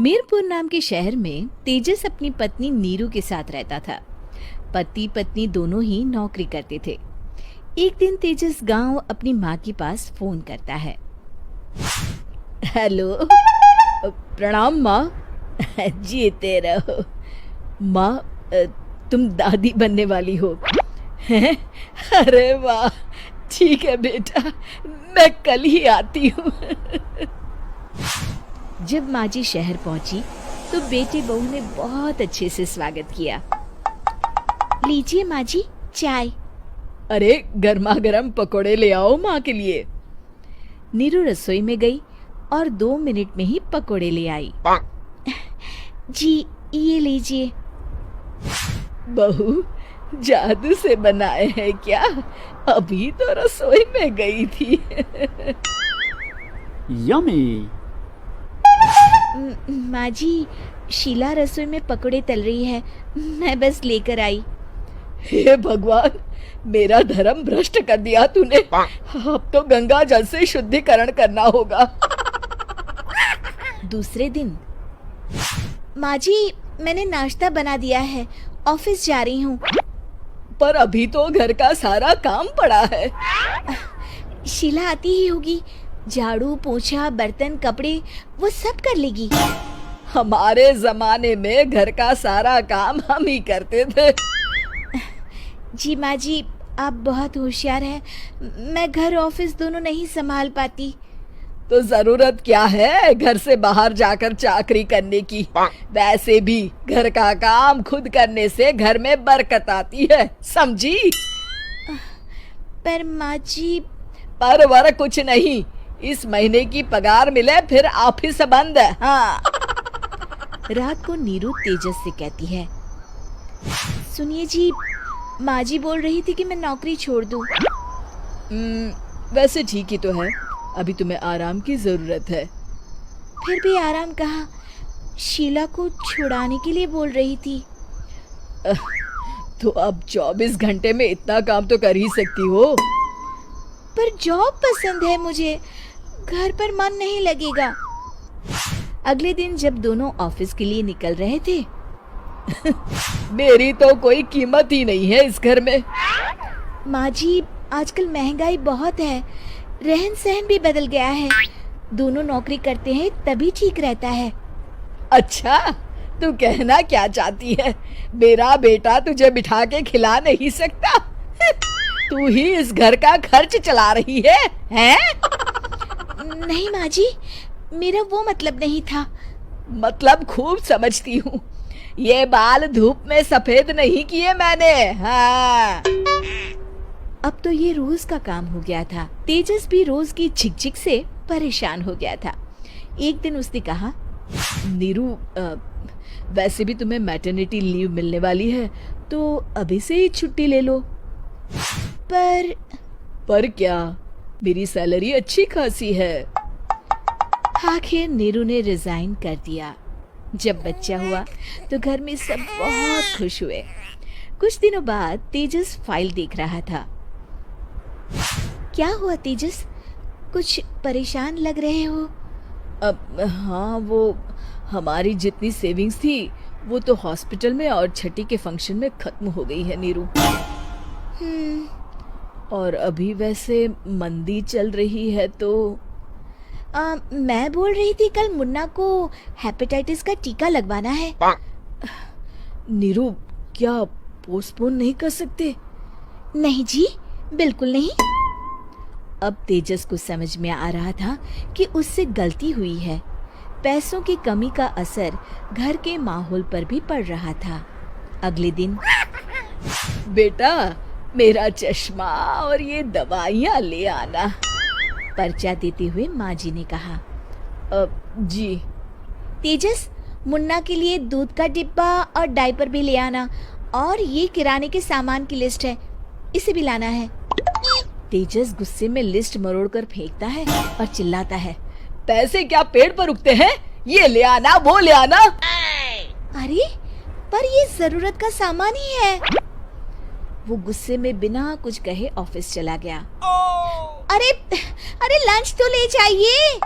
मीरपुर नाम के शहर में तेजस अपनी पत्नी नीरू के साथ रहता था। पति पत्नी दोनों ही नौकरी करते थे। एक दिन तेजस गांव अपनी माँ के पास फोन करता है। हेलो, प्रणाम माँ। जीते रहो माँ, तुम दादी बनने वाली हो हैं? अरे वाह, ठीक है बेटा, मैं कल ही आती हूँ। जब माँ जी शहर पहुंची तो बेटे बहू ने बहुत अच्छे से स्वागत किया। लीजिए माँ जी, चाय। अरे गर्मा गर्म पकोड़े ले आओ माँ के लिए। नीरू रसोई में गई और 2 मिनट में ही पकोड़े ले आई। जी ये लीजिए। बहू, जादू से बनाए हैं क्या? अभी तो रसोई में गई थी। यमी। माँ जी, शीला रसोई में पकोड़े तल रही है, मैं बस लेकर आई। हे भगवान, मेरा धर्म भ्रष्ट कर दिया तूने। अब तो गंगा जल से शुद्धिकरण करना होगा। दूसरे दिन, माँ जी मैंने नाश्ता बना दिया है, ऑफिस जा रही हूँ। पर अभी तो घर का सारा काम पड़ा है। शीला आती ही होगी, झाड़ू पोछा बर्तन कपड़े वो सब कर लेगी। हमारे जमाने में घर का सारा काम हम ही करते थे। जी माँ जी, आप बहुत होशियार हैं, मैं घर ऑफिस दोनों नहीं संभाल पाती। तो जरूरत क्या है घर से बाहर जाकर चाकरी करने की? वैसे भी घर का काम खुद करने से घर में बरकत आती है, समझी? पर माँ जी। पर वर कुछ नहीं, इस महीने की पगार मिले फिर ऑफिस बंद। हाँ। रात को नीरू तेजस से कहती है, सुनिए जी, माँ जी बोल रही थी कि मैं नौकरी छोड़ दूं। वैसे ठीक ही तो है, अभी तुम्हें आराम की जरूरत है। फिर भी आराम कहाँ, शीला को छुड़ाने के लिए बोल रही थी। तो अब 24 घंटे में इतना काम तो कर ही सकती हो। पर जॉब पसंद है मुझे, घर पर मन नहीं लगेगा। अगले दिन जब दोनों ऑफिस के लिए निकल रहे थे, मेरी तो कोई कीमत ही नहीं है इस घर में। माँ जी, आजकल महंगाई बहुत है, रहन सहन भी बदल गया है, दोनों नौकरी करते हैं तभी ठीक रहता है। अच्छा, तू कहना क्या चाहती है? मेरा बेटा तुझे बिठा के खिला नहीं सकता? तू ही इस घर का खर्च चला रही है, हैं? नहीं माँ जी, मेरा वो मतलब नहीं था। मतलब खूब समझती हूँ, ये बाल धूप में सफेद नहीं किए मैंने। हाँ। अब तो ये रोज का काम हो गया था। तेजस भी रोज की झिकझिक से परेशान हो गया था। एक दिन उसने कहा, नीरू, वैसे भी तुम्हें मैटरनिटी लीव मिलने वाली है, तो अभी से ही छुट्टी ले लो। पर क्या, मेरी सैलरी अच्छी खासी है। आखिर नीरू ने रिजाइन कर दिया। जब बच्चा हुआ तो घर में सब बहुत खुश हुए। कुछ दिनों बाद तेजस फाइल देख रहा था। क्या हुआ तेजस, कुछ परेशान लग रहे हो? अब हाँ, वो हमारी जितनी सेविंग्स थी वो तो हॉस्पिटल में और छठी के फंक्शन में खत्म हो गई है नीरू। और अभी वैसे मंदी चल रही है तो मैं बोल रही थी कल मुन्ना को हेपेटाइटिस का टीका लगवाना है। नीरू, क्या पोस्टपोन नहीं कर सकते? नहीं जी, बिल्कुल नहीं। अब तेजस को समझ में आ रहा था कि उससे गलती हुई है। पैसों की कमी का असर घर के माहौल पर भी पड़ रहा था। अगले दिन, बेटा मेरा चश्मा और ये दवाइयाँ ले आना, पर्चा देते हुए माँ जी ने कहा। जी। तेजस, मुन्ना के लिए दूध का डिब्बा और डायपर भी ले आना, और ये किराने के सामान की लिस्ट है, इसे भी लाना है। तेजस गुस्से में लिस्ट मरोड़कर फेंकता है और चिल्लाता है, पैसे क्या पेड़ पर उगते हैं? ये ले आना, वो ले आना। अरे पर ये जरूरत का सामान ही है। वो गुस्से में बिना कुछ कहे ऑफिस चला गया। अरे लंच तो ले जाइए।